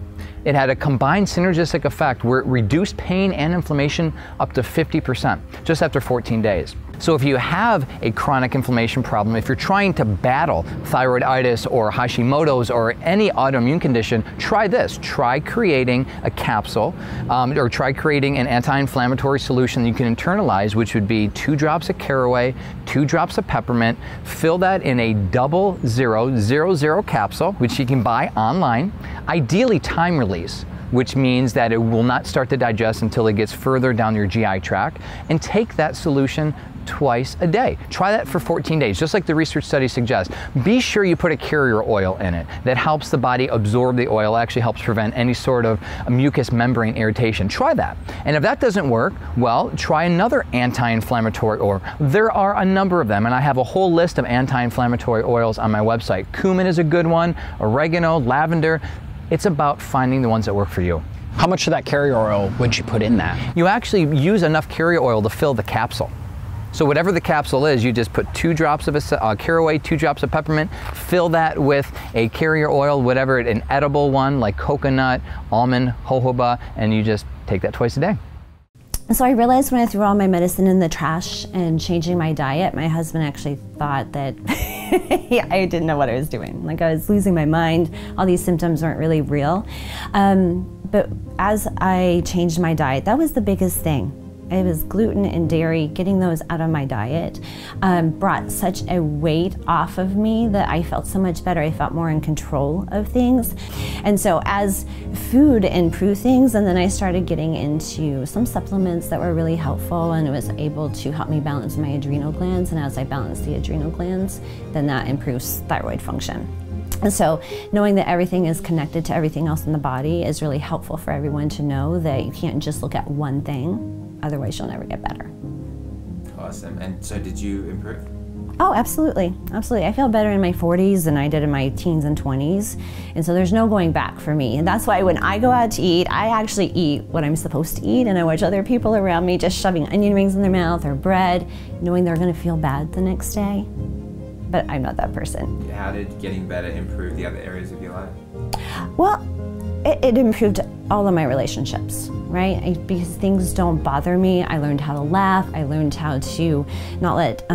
it had a combined synergistic effect where it reduced pain and inflammation up to 50% just after 14 days. So if you have a chronic inflammation problem, if you're trying to battle thyroiditis or Hashimoto's or any autoimmune condition, try this. Try creating a capsule or try creating an anti-inflammatory solution that you can internalize, which would be 2 drops of caraway, 2 drops of peppermint. Fill that in a 0000 capsule, which you can buy online. Ideally time release, which means that it will not start to digest until it gets further down your GI tract, and take that solution twice a day. Try that for 14 days, just like the research study suggests. Be sure you put a carrier oil in it that helps the body absorb the oil, actually helps prevent any sort of mucous membrane irritation. Try that. And if that doesn't work, well, try another anti-inflammatory oil. There are a number of them, and I have a whole list of anti-inflammatory oils on my website. Cumin is a good one, oregano, lavender. It's about finding the ones that work for you. How much of that carrier oil would you put in that? You actually use enough carrier oil to fill the capsule. So whatever the capsule is, you just put 2 drops of caraway, 2 drops of peppermint, fill that with a carrier oil, whatever, an edible one like coconut, almond, jojoba, and you just take that twice a day. So I realized when I threw all my medicine in the trash and changing my diet, my husband actually thought that I didn't know what I was doing. Like I was losing my mind. All these symptoms weren't really real. But as I changed my diet, that was the biggest thing. It was gluten and dairy, getting those out of my diet brought such a weight off of me that I felt so much better. I felt more in control of things. And so as food improved things, and then I started getting into some supplements that were really helpful, and it was able to help me balance my adrenal glands. And as I balance the adrenal glands, then that improves thyroid function. And so knowing that everything is connected to everything else in the body is really helpful for everyone to know that you can't just look at one thing. Otherwise, you'll never get better. Awesome. And so did you improve? Oh, absolutely. Absolutely. I feel better in my 40s than I did in my teens and 20s. And so there's no going back for me. And that's why when I go out to eat, I actually eat what I'm supposed to eat. And I watch other people around me just shoving onion rings in their mouth or bread, knowing they're going to feel bad the next day. But I'm not that person. How did getting better improve the other areas of your life? Well, it improved all of my relationships, right? Because things don't bother me. I learned how to laugh. I learned how to not let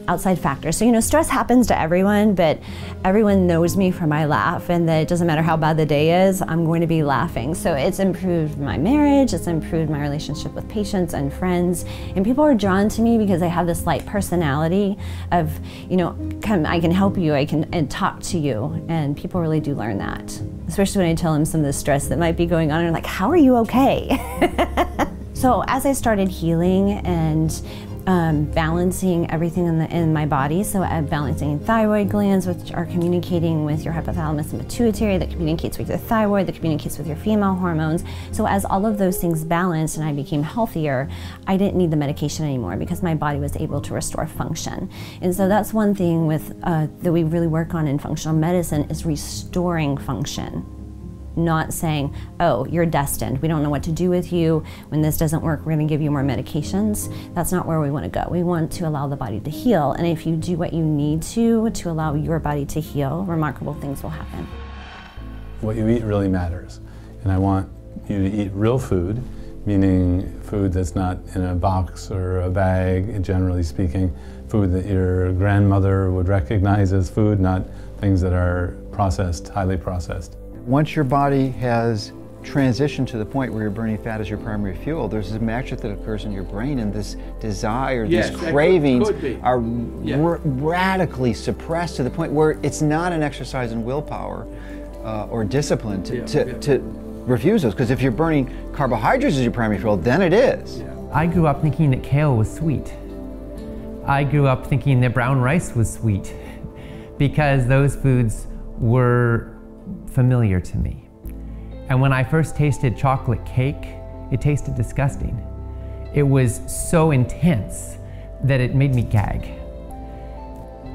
outside factors. So, you know, stress happens to everyone, but everyone knows me for my laugh, and that it doesn't matter how bad the day is, I'm going to be laughing. So it's improved my marriage, it's improved my relationship with patients and friends, and people are drawn to me because I have this light personality of, you know, I can help you, and talk to you, and people really do learn that. Especially when I tell them some of the stress that might be going on, and they're like, how are you okay? So as I started healing and balancing everything in my body, so balancing thyroid glands, which are communicating with your hypothalamus and pituitary, that communicates with your thyroid, that communicates with your female hormones. So as all of those things balanced and I became healthier, I didn't need the medication anymore because my body was able to restore function. And so that's one thing that we really work on in functional medicine, is restoring function. Not saying, oh, you're destined, we don't know what to do with you, when this doesn't work, we're going to give you more medications. That's not where we want to go. We want to allow the body to heal, and if you do what you need to allow your body to heal, remarkable things will happen. What you eat really matters, and I want you to eat real food, meaning food that's not in a box or a bag, generally speaking, food that your grandmother would recognize as food, not things that are processed, highly processed. Once your body has transitioned to the point where you're burning fat as your primary fuel, there's this magic that occurs in your brain, and this desire, these cravings are radically suppressed to the point where it's not an exercise in willpower or discipline to refuse those. Because if you're burning carbohydrates as your primary fuel, then it is. I grew up thinking that kale was sweet. I grew up thinking that brown rice was sweet because those foods were familiar to me. And when I first tasted chocolate cake, it tasted disgusting. It was so intense that it made me gag.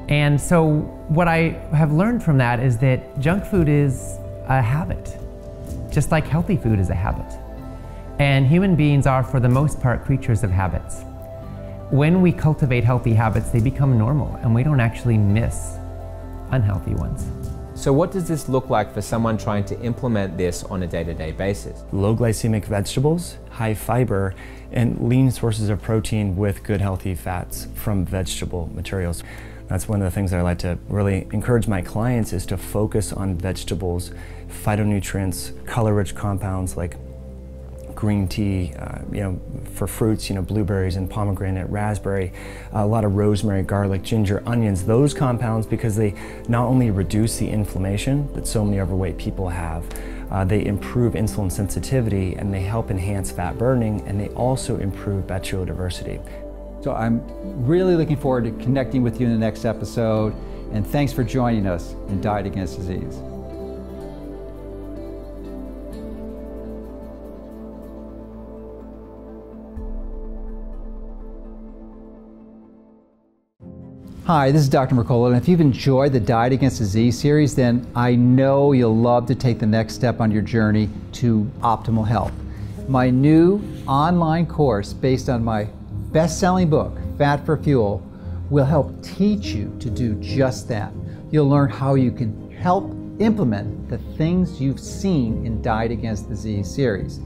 And so what I have learned from that is that junk food is a habit, just like healthy food is a habit. And human beings are, for the most part, creatures of habits. When we cultivate healthy habits, they become normal, and we don't actually miss unhealthy ones. So what does this look like for someone trying to implement this on a day-to-day basis? Low glycemic vegetables, high fiber, and lean sources of protein with good healthy fats from vegetable materials. That's one of the things that I like to really encourage my clients, is to focus on vegetables, phytonutrients, color-rich compounds like green tea, for fruits, blueberries and pomegranate, raspberry, a lot of rosemary, garlic, ginger, onions, those compounds, because they not only reduce the inflammation that so many overweight people have, they improve insulin sensitivity, and they help enhance fat burning, and they also improve bacterial diversity. So I'm really looking forward to connecting with you in the next episode, and thanks for joining us in Diet Against Disease. Hi, this is Dr. Mercola, and if you've enjoyed the Diet Against Disease series, then I know you'll love to take the next step on your journey to optimal health. My new online course, based on my best-selling book, Fat for Fuel, will help teach you to do just that. You'll learn how you can help implement the things you've seen in Diet Against Disease series,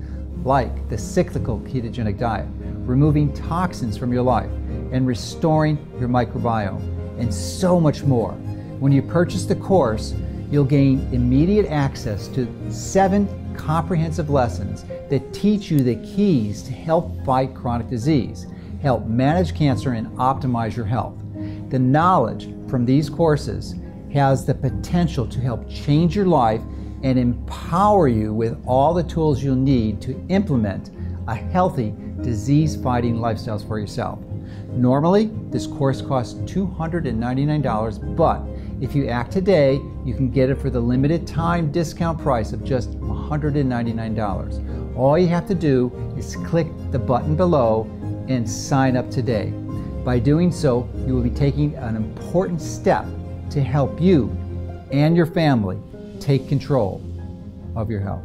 like the cyclical ketogenic diet, removing toxins from your life, and restoring your microbiome, and so much more. When you purchase the course, you'll gain immediate access to 7 comprehensive lessons that teach you the keys to help fight chronic disease, help manage cancer, and optimize your health. The knowledge from these courses has the potential to help change your life and empower you with all the tools you'll need to implement a healthy, disease-fighting lifestyle for yourself. Normally, this course costs $299, but if you act today, you can get it for the limited time discount price of just $199. All you have to do is click the button below and sign up today. By doing so, you will be taking an important step to help you and your family take control of your health.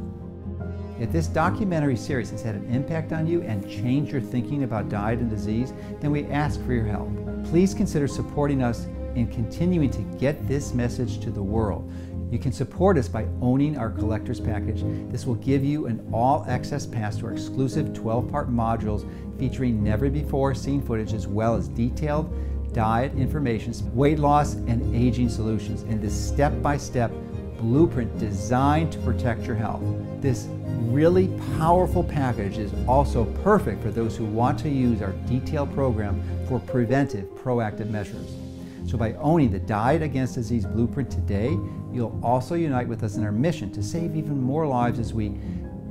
If this documentary series has had an impact on you and changed your thinking about diet and disease, then we ask for your help. Please consider supporting us in continuing to get this message to the world. You can support us by owning our collector's package. This will give you an all-access pass to our exclusive 12-part modules featuring never-before-seen footage, as well as detailed diet information, weight loss, and aging solutions in this step-by-step blueprint designed to protect your health. This really powerful package is also perfect for those who want to use our detailed program for preventive, proactive measures. So by owning the Diet Against Disease Blueprint today, you'll also unite with us in our mission to save even more lives as we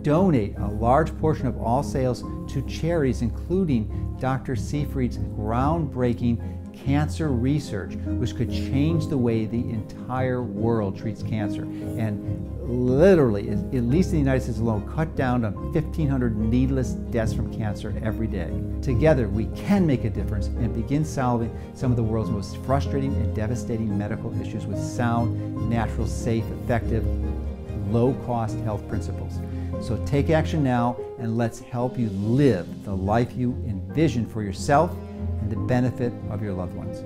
donate a large portion of all sales to charities, including Dr. Seyfried's groundbreaking cancer research, which could change the way the entire world treats cancer. And literally, at least in the United States alone, cut down on 1,500 needless deaths from cancer every day. Together, we can make a difference and begin solving some of the world's most frustrating and devastating medical issues with sound, natural, safe, effective, low-cost health principles. So take action now, and let's help you live the life you envision for yourself and the benefit of your loved ones.